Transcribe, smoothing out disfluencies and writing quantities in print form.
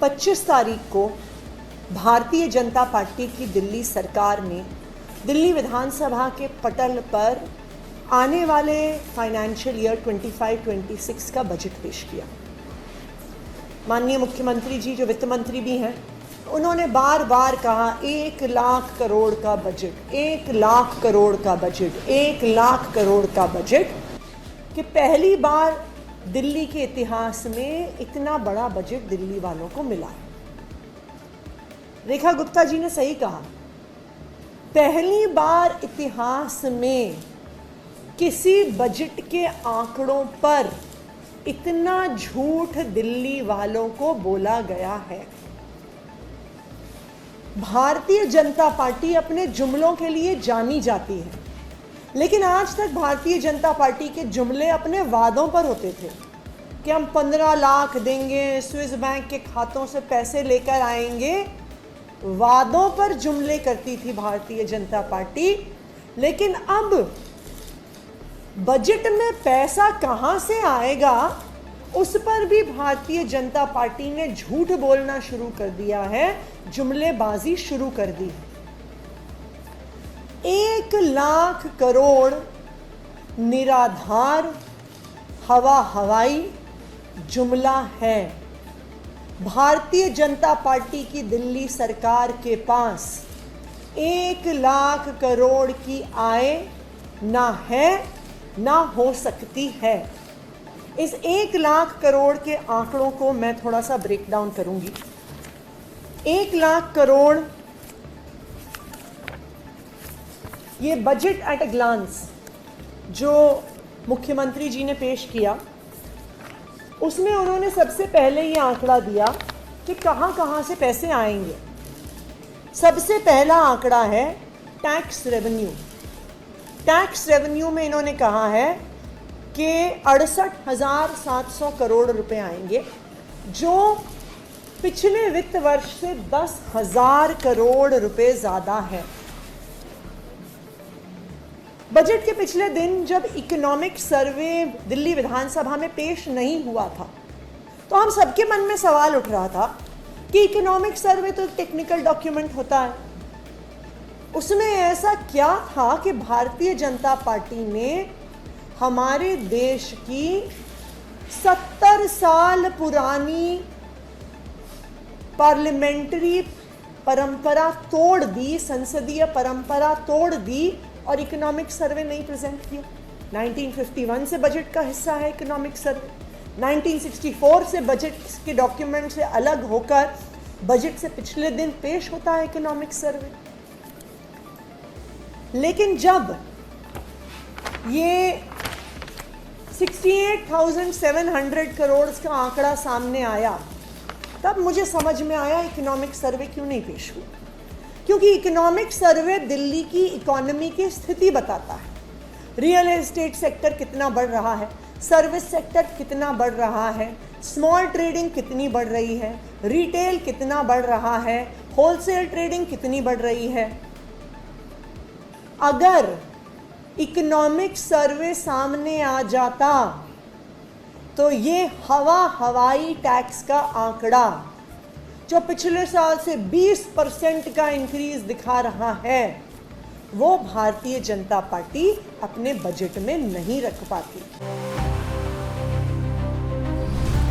25 तारीख को भारतीय जनता पार्टी की दिल्ली सरकार ने दिल्ली विधानसभा के पटल पर आने वाले फाइनेंशियल ईयर 25-26 का बजट पेश किया। माननीय मुख्यमंत्री जी, जो वित्त मंत्री भी हैं, उन्होंने बार बार कहा 1 लाख करोड़ का बजट, 1 लाख करोड़ का बजट, 1 लाख करोड़ का बजट, कि पहली बार दिल्ली के इतिहास में इतना बड़ा बजट दिल्ली वालों को मिला है। रेखा गुप्ता जी ने सही कहा, पहली बार इतिहास में किसी बजट के आंकड़ों पर इतना झूठ दिल्ली वालों को बोला गया है। भारतीय जनता पार्टी अपने जुमलों के लिए जानी जाती है, लेकिन आज तक भारतीय जनता पार्टी के जुमले अपने वादों पर होते थे कि हम 15 लाख देंगे, स्विस बैंक के खातों से पैसे लेकर आएंगे। वादों पर जुमले करती थी भारतीय जनता पार्टी, लेकिन अब बजट में पैसा कहां से आएगा उस पर भी भारतीय जनता पार्टी ने झूठ बोलना शुरू कर दिया है, जुमलेबाजी शुरू कर दी। 1 लाख करोड़ निराधार हवाई जुमला है। भारतीय जनता पार्टी की दिल्ली सरकार के पास 1 लाख करोड़ की आय ना है ना हो सकती है। इस 1 लाख करोड़ के आंकड़ों को मैं थोड़ा सा ब्रेक डाउन करूंगी। 1 लाख करोड़, ये बजट एट अ ग्लांस जो मुख्यमंत्री जी ने पेश किया, उसमें उन्होंने सबसे पहले ये आंकड़ा दिया कि कहां कहां से पैसे आएंगे। सबसे पहला आंकड़ा है टैक्स रेवेन्यू। टैक्स रेवेन्यू में इन्होंने कहा है कि 68,700 करोड़ रुपए आएंगे, जो पिछले वित्त वर्ष से 10,000 करोड़ रुपए ज़्यादा है। बजट के पिछले दिन जब इकोनॉमिक सर्वे दिल्ली विधानसभा में पेश नहीं हुआ था, तो हम सबके मन में सवाल उठ रहा था कि इकोनॉमिक सर्वे तो एक टेक्निकल डॉक्यूमेंट होता है, उसमें ऐसा क्या था कि भारतीय जनता पार्टी ने हमारे देश की 70 साल पुरानी पार्लियामेंट्री परंपरा तोड़ दी, संसदीय परंपरा तोड़ दी और इकोनॉमिक सर्वे नहीं प्रेजेंट किया। 1951 से बजट का हिस्सा है इकोनॉमिक सर्वे। 1964 से बजट के डॉक्यूमेंट से अलग होकर बजट से पिछले दिन पेश होता है इकोनॉमिक सर्वे। लेकिन जब ये 68,700 करोड़ का आंकड़ा सामने आया, तब मुझे समझ में आया इकोनॉमिक सर्वे क्यों नहीं पेश हुआ। क्योंकि इकोनॉमिक सर्वे दिल्ली की इकोनॉमी की स्थिति बताता है। रियल एस्टेट सेक्टर कितना बढ़ रहा है, सर्विस सेक्टर कितना बढ़ रहा है, स्मॉल ट्रेडिंग कितनी बढ़ रही है, रिटेल कितना बढ़ रहा है, होलसेल ट्रेडिंग कितनी बढ़ रही है। अगर इकोनॉमिक सर्वे सामने आ जाता तो ये हवाई टैक्स का आंकड़ा जो पिछले साल से 20% का इंक्रीज दिखा रहा है, वो भारतीय जनता पार्टी अपने बजट में नहीं रख पाती।